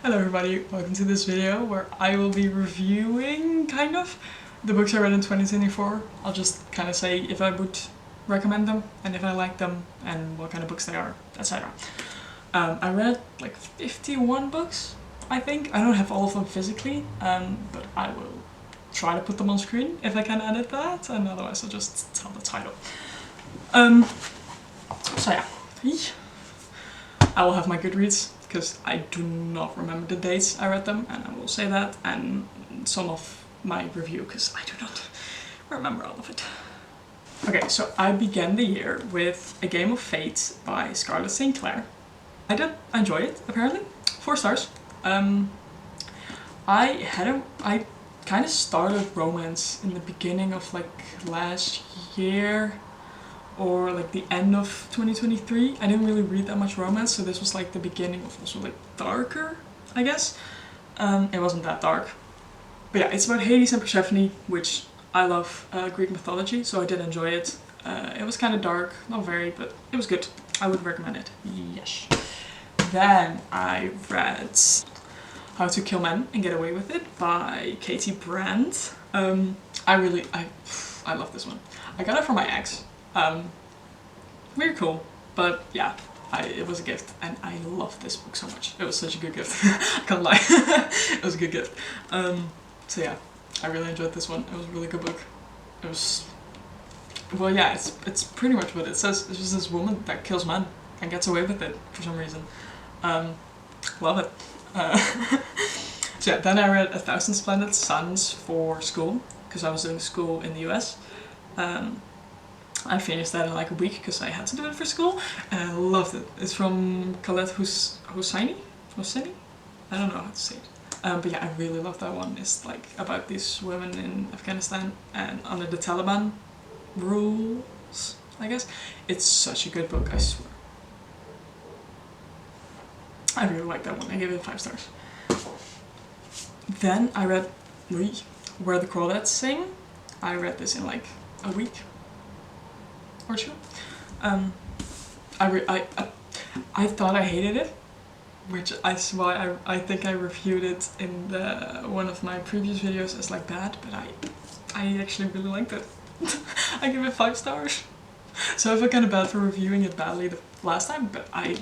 Hello everybody, welcome to this video where I will be reviewing, kind of, the books I read in 2024. I'll just kind of say if I would recommend them, and if I like them, and what kind of books they are, etc. I read like 51 books, I think. I don't have all of them physically, but I will try to put them on screen if I can edit that, and otherwise I'll just tell the title. So yeah, I will have my Goodreads, because I do not remember the dates I read them, and I will say that, and some of my review, because I do not remember all of it. Okay, so I began the year with A Game of Fate by Scarlett St. Clair. I did enjoy it, apparently. 4 stars. I kind of started romance in the beginning of like last year, or like the end of 2023. I didn't really read that much romance, so this was like the beginning of also like darker, I guess. It wasn't that dark. But yeah, it's about Hades and Persephone, which I love Greek mythology, so I did enjoy it. It was kind of dark, not very, but it was good. I would recommend it, yes. Then I read How to Kill Men and Get Away with It by Katy, Brent. I love this one. I got it from my ex. Weird cool, but yeah, it was a gift, and I love this book so much. It was such a good gift. I can't lie. It was a good gift. So yeah, I really enjoyed this one. It was a really good book. It was, well, yeah, it's pretty much what it says. It's just this woman that kills men and gets away with it for some reason. Love it. So yeah, then I read 1,000 Splendid Suns for school, because I was doing school in the US. I finished that in like a week because I had to do it for school, and I loved it. It's from Khaled Hosseini? I don't know how to say it. But yeah, I really love that one. It's like about these women in Afghanistan and under the Taliban rules, I guess. It's such a good book, I swear. I really like that one. I gave it 5 stars. Then I read Where the Crawdads Sing. I read this in like a week or two. I thought I hated it, which is why I think I reviewed it in one of my previous videos as like bad, but I actually really liked it. I give it 5 stars. So I feel kind of bad for reviewing it badly the last time, but I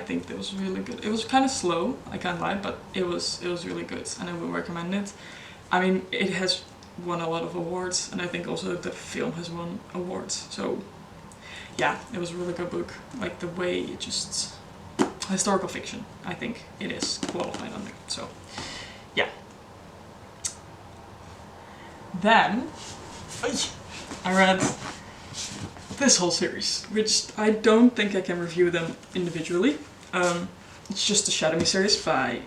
think it was really good. It was kind of slow, I can't lie, but it was really good, and I would recommend it. I mean, it has won a lot of awards, and I think also the film has won awards, so yeah, it was a really good book. Like the way it just, historical fiction, I think it is qualified under, so yeah. Then I read this whole series, which I don't think I can review them individually. It's just the Shatter series by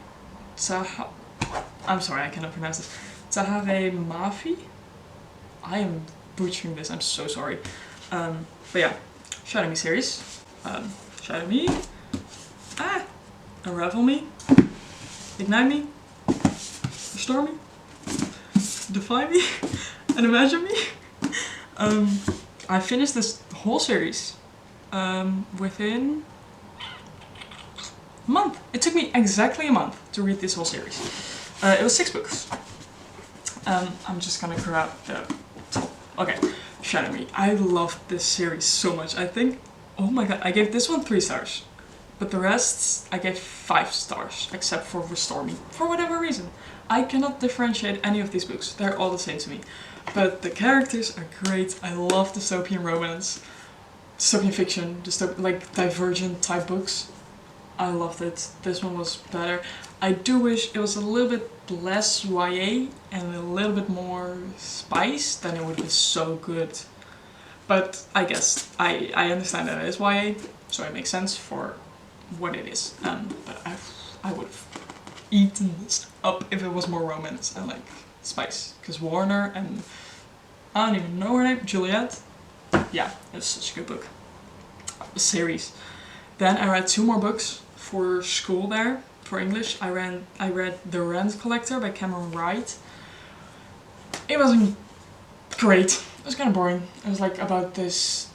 I'm sorry, I cannot pronounce this. Tahereh Mafi? I am butchering this, I'm so sorry. But yeah, Shatter Me series. Shatter Me. Unravel Me. Ignite Me. Restore Me. Defy Me. And Imagine Me. I finished this whole series within a month. It took me exactly a month to read this whole series. It was 6 books. I'm just gonna grab the top. Okay, Shatter Me. I loved this series so much. I think, oh my god, I gave this one 3 stars. But the rest, I gave 5 stars, except for Restore Me. For whatever reason. I cannot differentiate any of these books. They're all the same to me. But the characters are great. I love dystopian romance, dystopian fiction, like Divergent type books. I loved it. This one was better. I do wish it was a little bit less YA and a little bit more spice, then it would be so good. But I guess I understand that it is YA, so it makes sense for what it is. But I would have eaten this up if it was more romance and like spice. Because Warner and I don't even know her name, Juliet. Yeah, it's such a good book. Series. Then I read 2 more books for school there, for English. I read The Rent Collector by Camron Wright. It wasn't great. It was kind of boring. It was like about this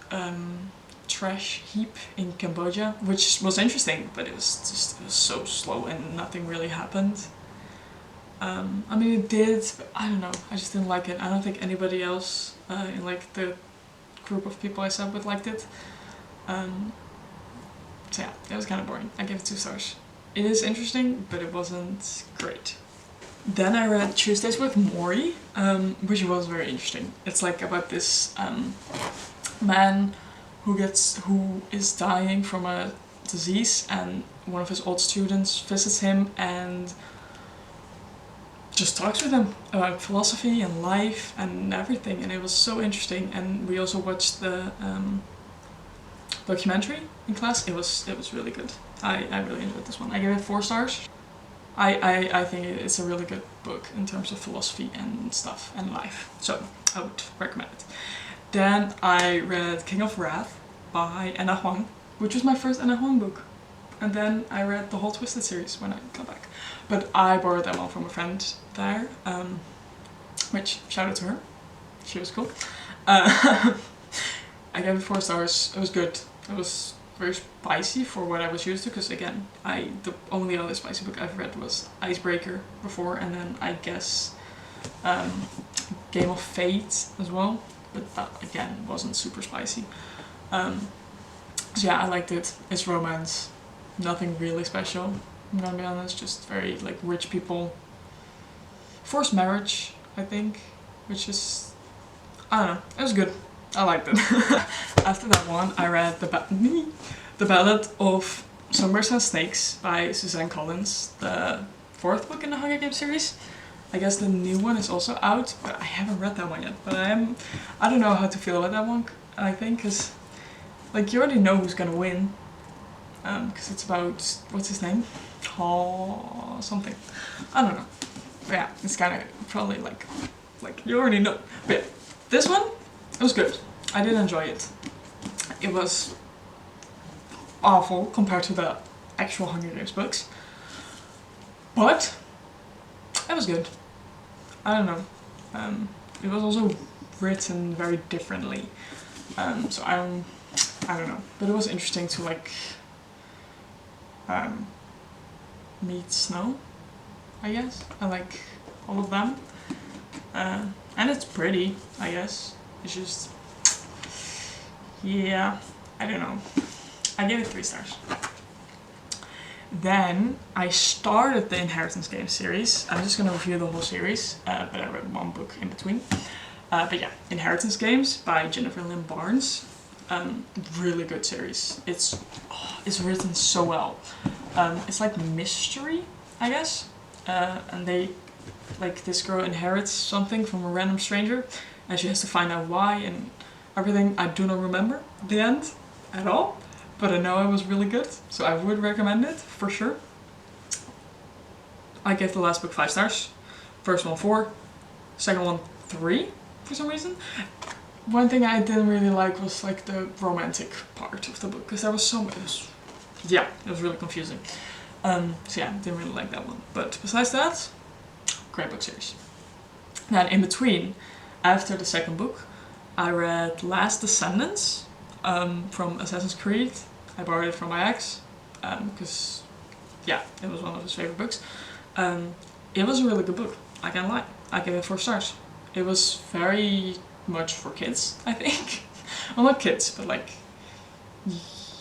trash heap in Cambodia, which was interesting, but it was so slow and nothing really happened. I mean, it did, but I don't know, I just didn't like it. I don't think anybody else in like the group of people I sat with liked it. So yeah, it was kind of boring. I gave it 2 stars. It is interesting, but it wasn't great. Then I read Tuesdays with Morrie, which was very interesting. It's like about this man who is dying from a disease, and one of his old students visits him and just talks with him about philosophy and life and everything, and it was so interesting. And we also watched the documentary in class. It was really good. I really enjoyed this one. I gave it 4 stars. I think it's a really good book in terms of philosophy and stuff and life, so I would recommend it. Then I read King of Wrath by Huang, which was my first Huang book. And then I read the whole Twisted series when I got back. But I borrowed that one from a friend there, which, shout out to her. She was cool. I gave it 4 stars. It was good. It was very spicy for what I was used to, because again, the only other spicy book I've read was Icebreaker before, and then I guess Game of Fate as well, but that again wasn't super spicy. So yeah, I liked it. It's romance, nothing really special, I'm gonna be honest, just very like rich people. Forced marriage, I think, which is, I don't know, it was good. I liked it. After that one, I read the Ballad of Songbirds and Snakes by Suzanne, the 4th book in the Hunger Games series. I guess the new one is also out, but I haven't read that one yet. But I don't know how to feel about that one, I think, because like you already know who's gonna win. Because it's about, what's his name? Something. I don't know. But yeah, it's kind of probably like you already know. But yeah, this one, it was good. I did enjoy it. It was awful compared to the actual Hunger Games books, but it was good. I don't know. It was also written very differently, so I don't know. But it was interesting to like meet Snow, I guess. I like all of them, and it's pretty, I guess. It's just, yeah, I don't know. I gave it 3 stars. Then I started the Inheritance Games series. I'm just gonna review the whole series, but I read 1 book in between. But yeah, Inheritance Games by Jennifer Lynn Barnes. Really good series. It's written so well. It's like mystery, I guess. And this girl inherits something from a random stranger, and she has to find out why and everything. I do not remember the end at all, but I know it was really good, so I would recommend it for sure. I gave the last book 5 stars. First one 4, second one 3 for some reason. One thing I didn't really like was like the romantic part of the book, because there was so much. It was really confusing. So yeah, didn't really like that one. But besides that, great book series. Then in between, after the second book, I read Last Descendants from Assassin's Creed. I borrowed it from my ex, because yeah, it was one of his favorite books. It was a really good book, I can't lie. I gave it 4 stars. It was very much for kids, I think. Well, not kids, but like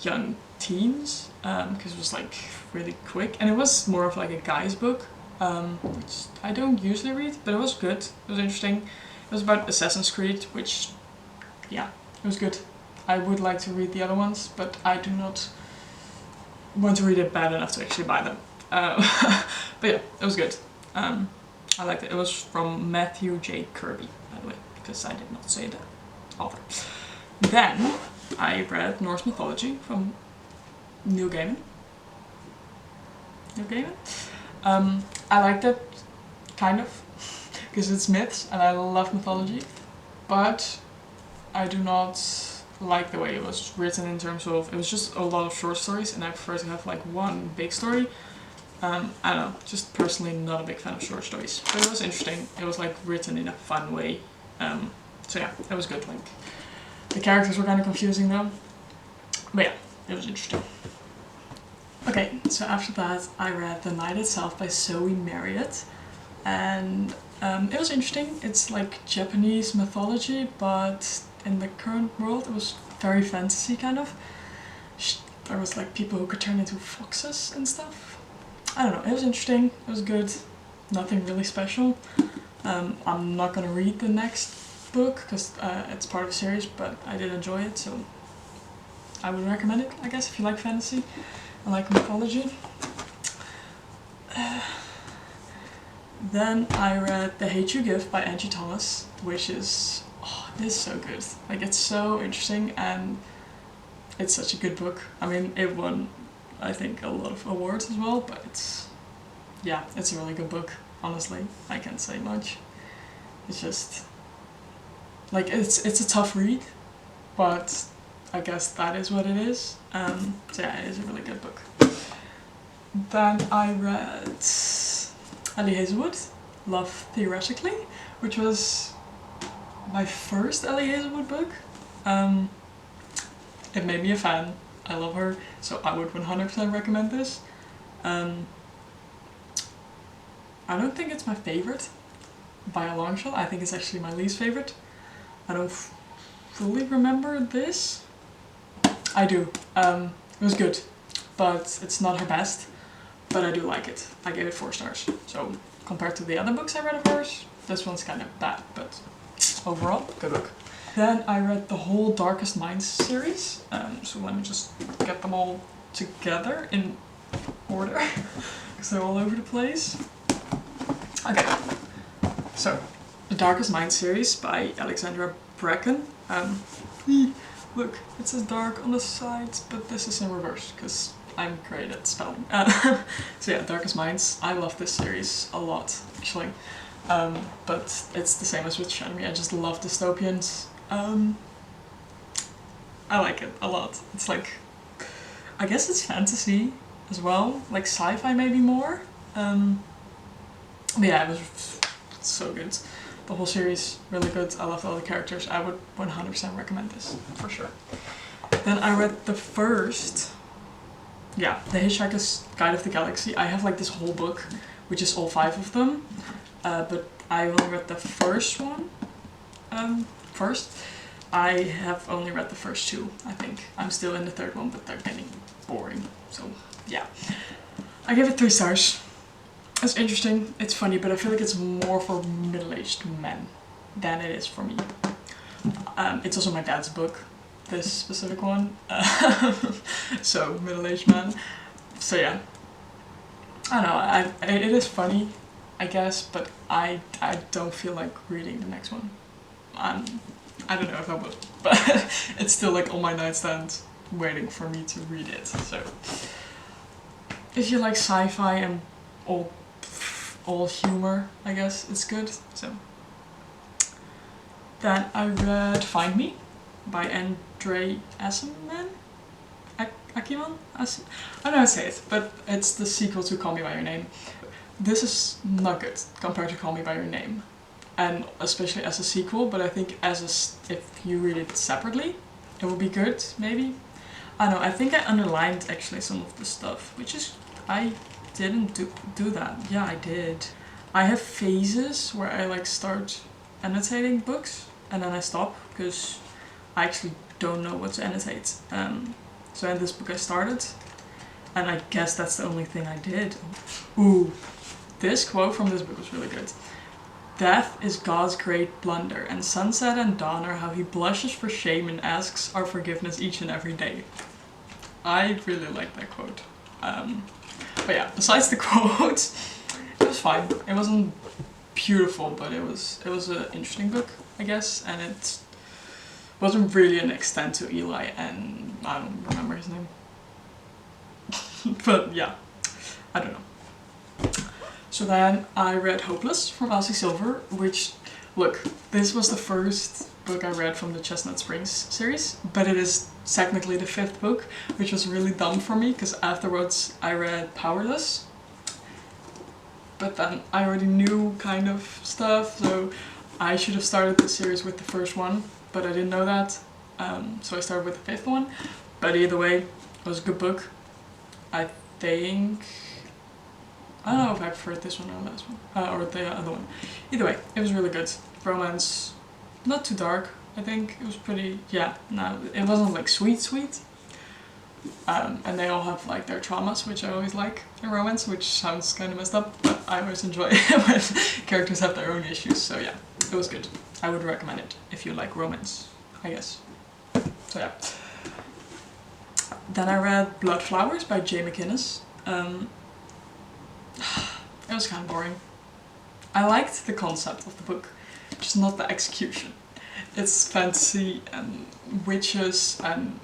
young teens, because it was like really quick, and it was more of like a guy's book, which I don't usually read, but it was good. It was interesting. It was about Assassin's Creed, which, yeah, it was good. I would like to read the other ones, but I do not want to read it bad enough to actually buy them. But yeah, it was good. I liked it. It was from Matthew J. Kirby, by the way, because I did not say the author. Then I read Norse mythology from Neil Gaiman. I liked it, kind of, because it's myths and I love mythology, but I do not like the way it was written in terms of, it was just a lot of short stories, and I prefer to have like one big story. I don't know, just personally not a big fan of short stories, but it was interesting. It was like written in a fun way, so yeah, it was good. Like the characters were kind of confusing though, But yeah, it was interesting. Okay, so after that I read The Night Itself by Zoe Marriott, and it was interesting. It's like Japanese mythology, but in the current world it was very fantasy kind of. There was like people who could turn into foxes and stuff. I don't know, it was interesting, it was good, nothing really special. I'm not gonna read the next book because it's part of a series, but I did enjoy it, so I would recommend it, I guess, if you like fantasy and like mythology. Then I read The Hate You Give by Angie Thomas, which is, oh, it is so good. Like, it's so interesting and it's such a good book. I mean, it won, I think, a lot of awards as well, but it's, yeah, it's a really good book, honestly. I can't say much. It's just, like, it's a tough read, but I guess that is what it is. So yeah, it is a really good book. Then I read Ellie Hazelwood, Love Theoretically, which was my first Ellie Hazelwood book. It made me a fan. I love her, so I would 100% recommend this. I don't think it's my favorite by a long shot. I think it's actually my least favorite. I don't fully remember this. I do. It was good, but it's not her best. But I do like it. I gave it 4 stars. So compared to the other books I read of hers, this one's kind of bad, but overall, good book. Then I read the whole Darkest Minds series. So let me just get them all together in order, because they're all over the place. Okay, so the Darkest Minds series by Alexandra Bracken. Look, it says dark on the sides, but this is in reverse, because I'm great at spelling. So yeah, Darkest Minds. I love this series a lot, actually. But it's the same as with Shatter. I just love dystopians. I like it a lot. It's like, I guess it's fantasy as well, like sci-fi maybe more. But yeah, it was so good. The whole series, really good. I love all the characters. I would 100% recommend this, for sure. Then I read the first, yeah, The Hitchhiker's Guide of the Galaxy. I have like this whole book, which is all 5 of them. But I only read the first one first. I have only read the first 2, I think. I'm still in the 3rd one, but they're getting boring. So yeah, I give it 3 stars. It's interesting, it's funny, but I feel like it's more for middle-aged men than it is for me. It's also my dad's book, this specific one. So middle-aged man. So yeah, I don't know. It is funny, I guess, but I don't feel like reading the next one. I don't know if I would, but it's still like on my nightstand waiting for me to read it. So if you like sci-fi and all humor, I guess it's good. So then I read Find Me by Andre Aciman. Akiman? I don't know how to say it, but it's the sequel to Call Me By Your Name. This is not good compared to Call Me By Your Name, and especially as a sequel, but I think as if you read it separately, it would be good, maybe. I don't know, I think I underlined actually some of the stuff, which is, I didn't do that. Yeah, I did. I have phases where I like start annotating books, and then I stop, because I actually don't know what to annotate. So in this book I started, and I guess that's the only thing I did. Ooh, this quote from this book was really good. Death is God's great blunder, and sunset and dawn are how he blushes for shame and asks our forgiveness each and every day. I really like that quote. But yeah, besides the quote, it was fine. It wasn't beautiful, but it was an interesting book, I guess, and it wasn't really an extent to Eli, and I don't remember his name. But yeah, I don't know. So then I read Hopeless from Elsie Silver, which, look, this was the first book I read from the Chestnut Springs series, but it is technically the 5th book, which was really dumb for me, because afterwards I read Powerless. But then I already knew kind of stuff, so I should have started the series with the first one, but I didn't know that, so I started with the 5th one. But either way, it was a good book. I think... I don't know if I preferred this one or the last one, or the other one. Either way, it was really good. Romance, not too dark, I think. It was pretty, yeah, no, it wasn't like sweet. And they all have like their traumas, which I always like in romance, which sounds kind of messed up, but I always enjoy it when characters have their own issues. So yeah, it was good. I would recommend it if you like romance, I guess. So yeah. Then I read Blood Flowers by Jay McInnes. It was kind of boring. I liked the concept of the book, just not the execution. It's fantasy and witches and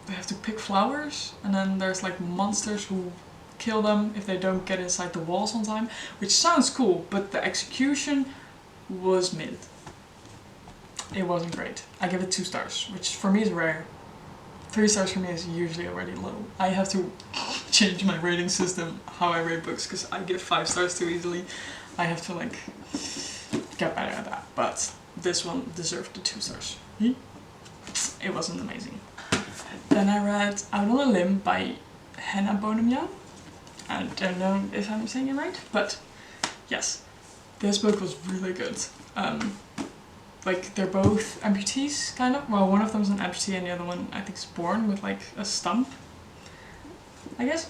they have to pick flowers, and then there's like monsters who kill them if they don't get inside the walls on time, which sounds cool, but the execution was mid. It wasn't great. I give it 2 stars, which for me is rare. 3 stars for me is usually already low. I have to change my rating system, how I rate books, because I give 5 stars too easily. I have to like get better at that, but this one deserved the 2 stars. It wasn't amazing. Then I read Out on a Limb by Hannah Bonham-Young. I don't know if I'm saying it right, but yes, this book was really good. Like they're both amputees, kind of. Well, one of them's an amputee and the other one I think is born with like a stump, I guess.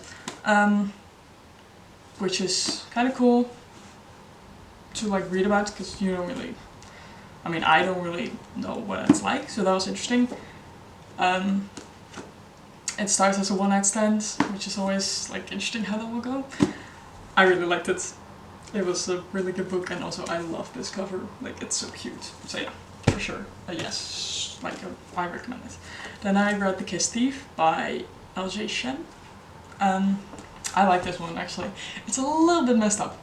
Which is kind of cool to like read about, because you don't really, I mean, I don't really know what it's like, so that was interesting. It starts as a one-night stand, which is always like interesting how that will go. I really liked it. It was a really good book, and also I love this cover, like it's so cute. So yeah, for sure, yes, like I recommend it. Then I read The Kiss Thief by LJ Shen. I like this one actually. It's a little bit messed up,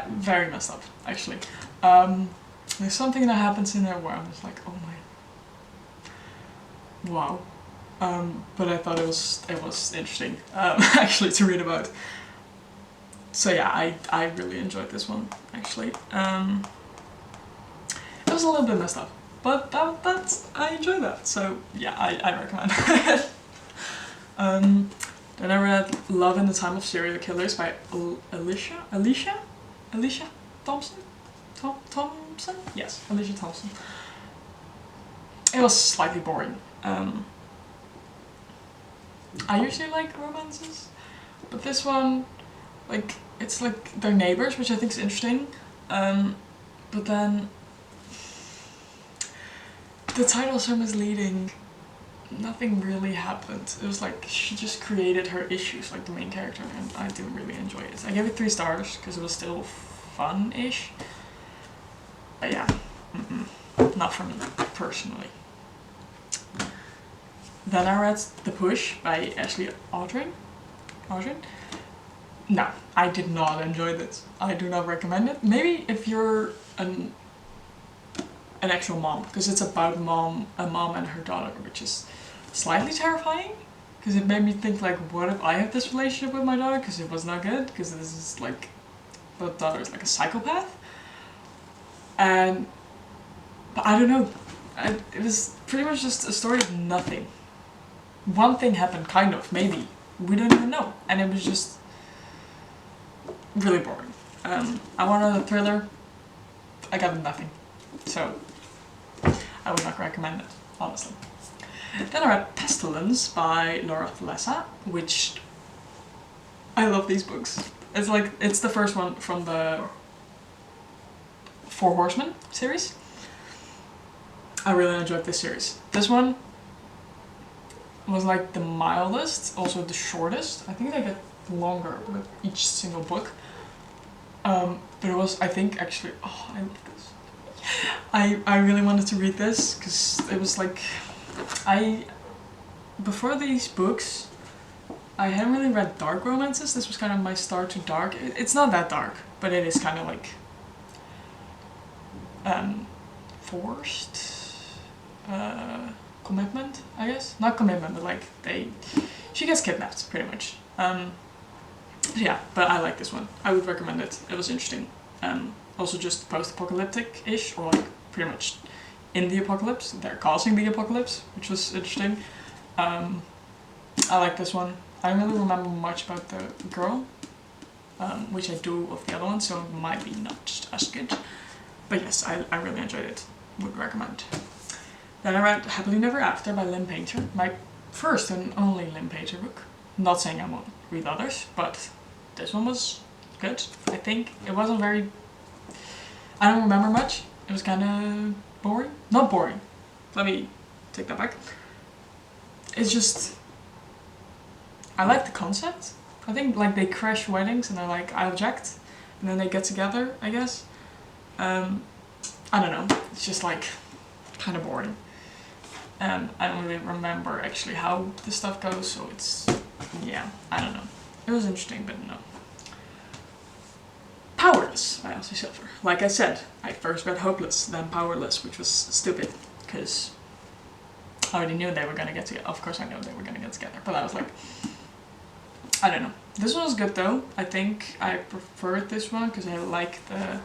very messed up actually. There's something that happens in there where I'm just like, oh my, wow. But I thought it was interesting actually to read about. So yeah, I really enjoyed this one actually. It was a little bit messed up, but that's I enjoyed that. So yeah, I recommend it. Then I read Love in the Time of Serial Killers by Alicia Thompson? Thompson? Yes, Alicia Thompson. It was slightly boring. I usually like romances, but this one, like, it's like they're neighbors, which I think is interesting. But then the title is so misleading. Nothing really happened. It was like she just created her issues, like the main character, and I didn't really enjoy it. I gave it 3 stars because it was still fun-ish. But yeah, not for me personally. Then I read The Push by Ashley Aldrin. No, I did not enjoy this. I do not recommend it. Maybe if you're an actual mom, because it's about a mom and her daughter, which is slightly terrifying, because it made me think like, what if I have this relationship with my daughter, because it was not good, because this is like, the daughter is like a psychopath. But I don't know, it was pretty much just a story of nothing. One thing happened, kind of, maybe, we don't even know, and it was just really boring. I wanted a thriller, I got nothing, so I would not recommend it, honestly. Then I read Pestilence by Laura Thalessa, which I love these books. It's like, it's the first one from the Four Horsemen series. I really enjoyed this series. This one was like the mildest, also the shortest. I think they get longer with each single book. But it was, I think, actually, oh, I love this. I really wanted to read this because it was like, before these books, I hadn't really read dark romances. This was kind of my start to dark. It's not that dark, but it is kind of like forced commitment, I guess. Not commitment, but like she gets kidnapped pretty much. Yeah, but I like this one. I would recommend it. It was interesting. Also just post-apocalyptic-ish, or like pretty much in the apocalypse. They're causing the apocalypse, which was interesting. I like this one. I don't really remember much about the girl, which I do of the other one, so it might be not as good. But yes, I really enjoyed it. Would recommend. Then I read Happily Never After by Lynn Painter, my first and only Lynn Painter book. Not saying I won't read others, but this one was good. I think it wasn't very... I don't remember much. It was kind of boring. Not boring. Let me take that back. It's just... I like the concept. I think like they crash weddings and they're like, I object. And then they get together, I guess. I don't know. It's just like kind of boring. I don't really remember actually how the stuff goes, so it's... yeah, I don't know. It was interesting, but no. Powerless by Elsie Silver. Like I said, I first read Hopeless, then Powerless, which was stupid, because I already knew they were gonna get together. Of course I knew they were gonna get together, but I was like, I don't know. This one was good though. I think I preferred this one, because I like the...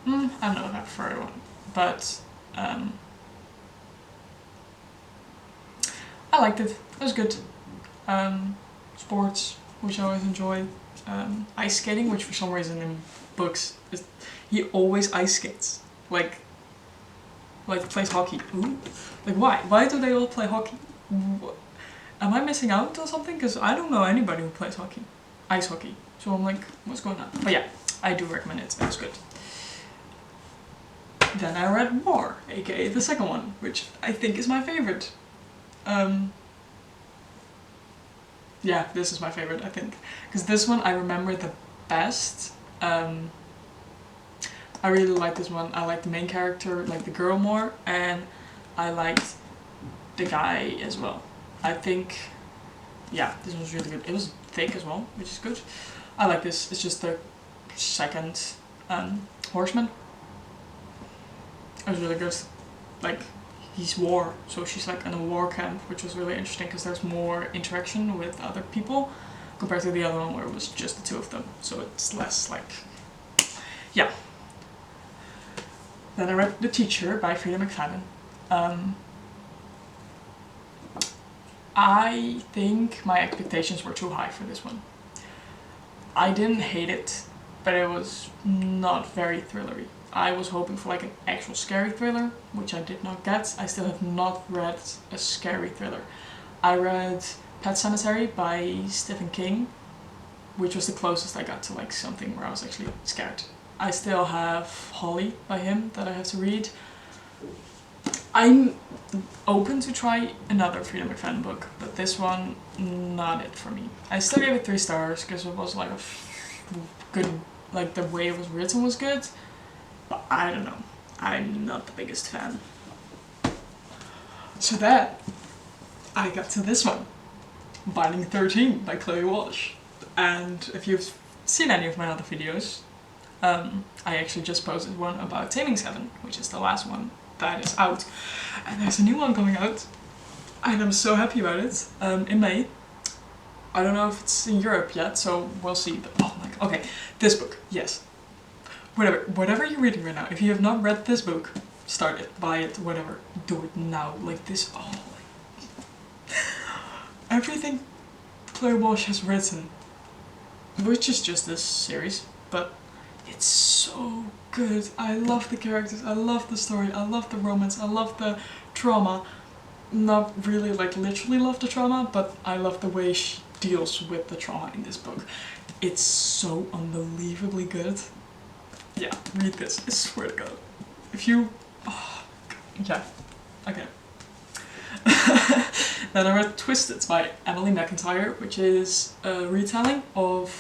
I don't know if I preferred one, but I liked it. It was good. Sports, which I always enjoy. Ice skating, which for some reason in books is he always ice skates. Like plays hockey. Ooh. Like why? Why do they all play hockey? Am I missing out on something? Because I don't know anybody who plays hockey. Ice hockey. So I'm like, what's going on? But yeah, I do recommend it. It was good. Then I read More, aka the second one, which I think is my favorite. Yeah, this is my favorite, I think. Because this one I remember the best. I really like this one. I like the main character, like the girl more, and I liked the guy as well. I think, yeah, this was really good. It was thick as well, which is good. I like this. It's just the second horseman. It was really good. Like, he's war, so she's like in a war camp, which was really interesting because there's more interaction with other people compared to the other one where it was just the two of them. So it's less like, yeah. Then I read The Teacher by Frida McFadden. I think my expectations were too high for this one. I didn't hate it, but it was not very thrillery. I was hoping for like an actual scary thriller, which I did not get. I still have not read a scary thriller. I read Pet Sematary by Stephen King, which was the closest I got to like something where I was actually scared. I still have Holly by him that I have to read. I'm open to try another Frida McFadden book, but this one, not it for me. I still gave it 3 stars because it was like a good, like the way it was written was good. But I don't know, I'm not the biggest fan. So then, I got to this one, Binding 13 by Chloe Walsh. And if you've seen any of my other videos, I actually just posted one about Taming 7, which is the last one that is out. And there's a new one coming out, and I'm so happy about it, in May. I don't know if it's in Europe yet, so we'll see. But, oh my god, okay, this book, yes. Whatever you're reading right now, if you have not read this book, start it, buy it, whatever. Do it now. Like this, oh my... Everything Chloe Walsh has written, which is just this series, but it's so good. I love the characters, I love the story, I love the romance, I love the trauma. Not really like literally love the trauma, but I love the way she deals with the trauma in this book. It's so unbelievably good. Yeah, read this, I swear to god. If you... Oh, yeah, okay. Then I read Twisted by Emily McIntyre, which is a retelling of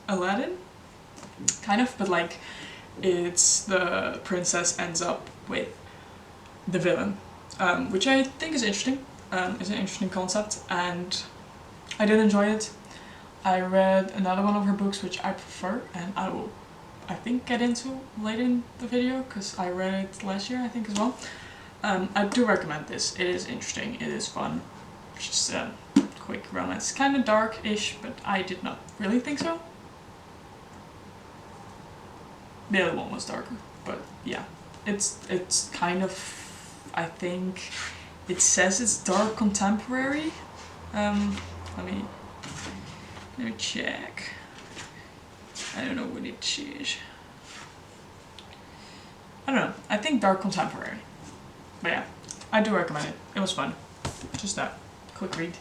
Aladdin, kind of, but like it's the princess ends up with the villain, which I think is interesting. It's an interesting concept, and I did enjoy it. I read another one of her books which I prefer, and I will, I think, get into later in the video because I read it last year, I think, as well. I do recommend this. It is interesting, it is fun. It's just a quick romance. Kind of dark-ish, but I did not really think so. The other one was darker, but yeah. It's kind of, I think, It says it's dark contemporary. Let me check. I don't know what it is. I don't know. I think dark contemporary. But yeah, I do recommend it. It was fun. Just that quick read.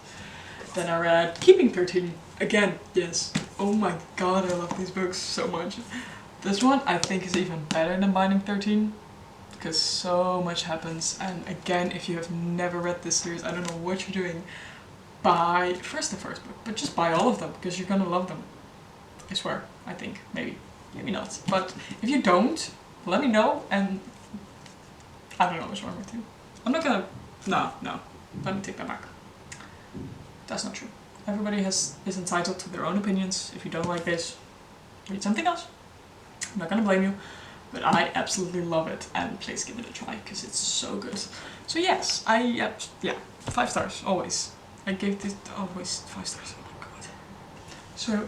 Then I read Keeping 13. Again, yes. Oh my god, I love these books so much. This one I think is even better than Binding 13. Because so much happens. And again, if you have never read this series, I don't know what you're doing. Buy first the first book, but just buy all of them because you're gonna love them. I swear. I think. Maybe. Maybe not. But if you don't, let me know, and I don't know what's wrong with you. I'm not gonna... No. Let me take that back. That's not true. Everybody is entitled to their own opinions. If you don't like this, read something else. I'm not gonna blame you, but I absolutely love it, and please give it a try, because it's so good. So yes, yeah, 5 stars, always. I gave this always 5 stars, oh my god. So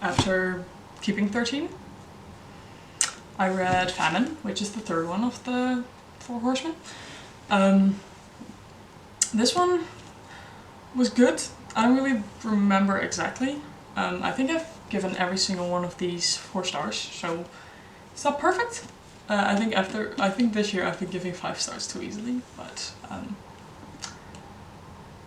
after Keeping 13, I read Famine, which is the third one of the 4 Horsemen. This one was good. I don't really remember exactly. I think I've given every single one of these 4 stars, so it's not perfect. I think this year I've been giving 5 stars too easily, but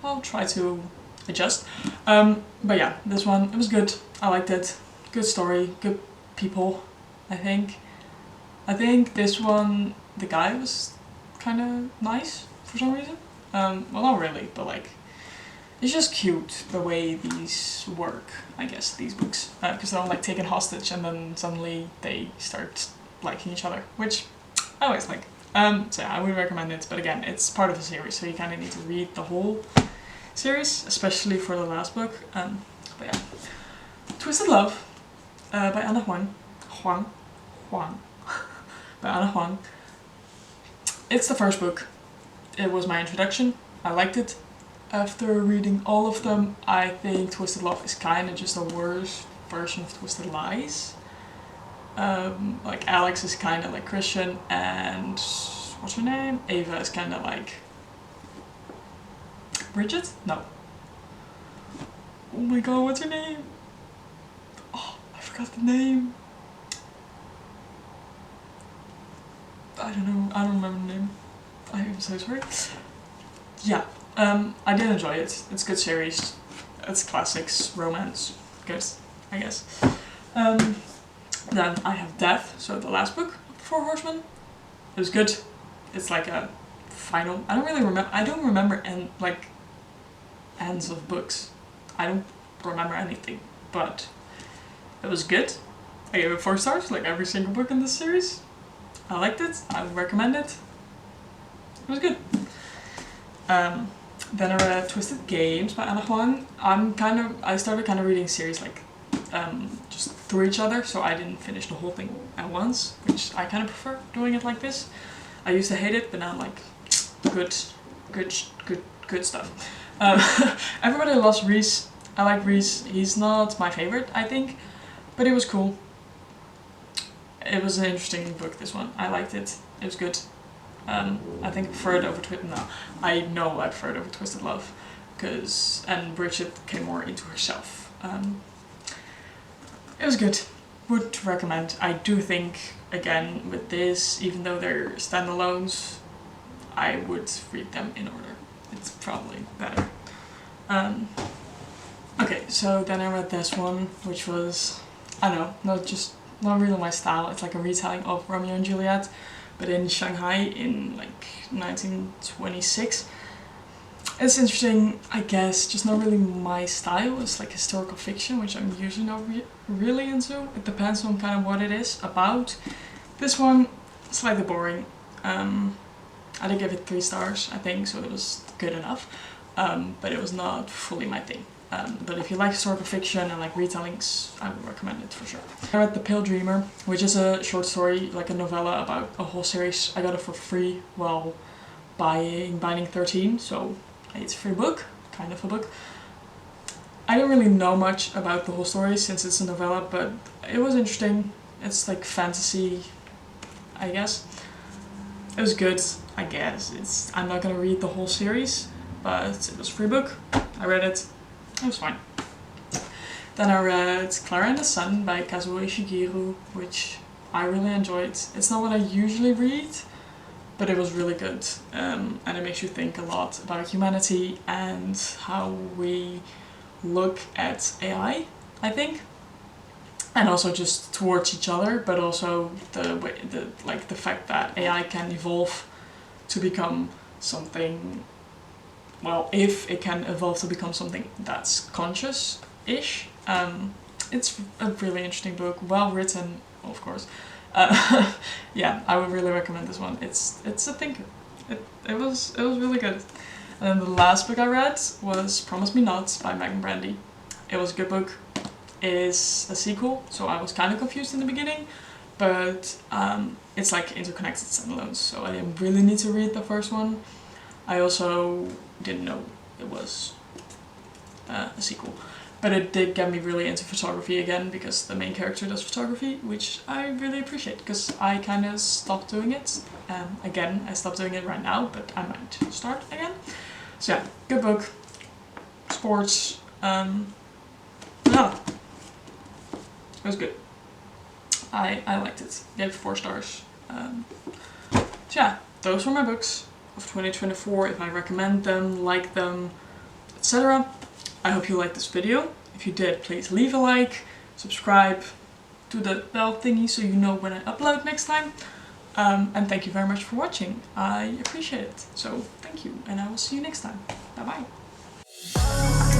I'll try to adjust. But yeah, this one, it was good. I liked it. Good story, good people, I think. I think this one, the guy was kind of nice for some reason. Well, not really, but like, it's just cute the way these work, I guess, these books. Because they're all like taken hostage and then suddenly they start liking each other, which I always like. So yeah, I would recommend it, but again, it's part of a series, so you kind of need to read the whole series, especially for the last book. But yeah. Twisted Love by Anna Huang. By Anna Huang. It's the first book. It was my introduction. I liked it. After reading all of them, I think Twisted Love is kind of just a worse version of Twisted Lies. Like Alex is kind of like Christian, and what's her name? Ava is kind of like Bridget? No. Oh my god, what's her name? Oh, I forgot the name. I don't know. I don't remember the name. I am so sorry. Yeah. I did enjoy it. It's a good series. It's classics, romance, good, I guess. Then I have Death, so the last book of the 4 Horsemen. It was good. It's like a final. I don't remember ends of books. I don't remember anything, but it was good. I gave it 4 stars, like every single book in this series. I liked it. I would recommend it. It was good. Then I read Twisted Games by Anna Huang. I started kind of reading series like just through each other, so I didn't finish the whole thing at once, which I kind of prefer doing it like this. I used to hate it, but now I'm like, good stuff. Everybody loves Reese. I like Reese. He's not my favorite, I think, but it was cool. It was an interesting book, this one. I liked it. It was good. I think I prefer it over I know I prefer it over Twisted Love, and Bridget came more into herself. It was good. Would recommend. I do think, again, with this, even though they're standalones, I would read them in order. It's probably better. Okay, so then I read this one, which was, I don't know, not really my style. It's like a retelling of Romeo and Juliet, but in Shanghai in like 1926. It's interesting, I guess, just not really my style. It's like historical fiction, which I'm usually not really into. It depends on kind of what it is about. This one, slightly boring. I did give it 3 stars, I think, so it was good enough. But it was not fully my thing. But if you like historical fiction and like retellings, I would recommend it for sure. I read The Pale Dreamer, which is a short story, like a novella about a whole series. I got it for free while buying Binding 13, so it's a free book, kind of a book. I don't really know much about the whole story since it's a novella, but it was interesting. It's like fantasy, I guess. It was good, I guess. I'm not gonna read the whole series, but it was a free book. I read it. It was fine. Then I read Clair and the Sun by Kazuo Ishigiru, which I really enjoyed. It's not what I usually read, but it was really good. And it makes you think a lot about humanity and how we look at AI, I think. And also just towards each other, but also the fact that AI can evolve to become something, well, if it can evolve to become something that's conscious-ish. It's a really interesting book, well written, of course. Yeah, I would really recommend this one. It's a thinker. It was really good. And then the last book I read was Promise Me Not by Megan Brandy. It was a good book. It is a sequel, so I was kind of confused in the beginning, but it's like interconnected standalones, so I didn't really need to read the first one. I also didn't know it was a sequel, but it did get me really into photography again, because the main character does photography, which I really appreciate, because I kind of stopped doing it. Again, I stopped doing it right now, but I might start again. So yeah, good book. Sports. Yeah. It was good. I liked it. Gave it 4 stars. So yeah, those were my books of 2024. If I recommend them, like them, etc. I hope you liked this video. If you did, please leave a like, subscribe, do the bell thingy so you know when I upload next time. And thank you very much for watching. I appreciate it. So thank you, and I will see you next time. Bye bye.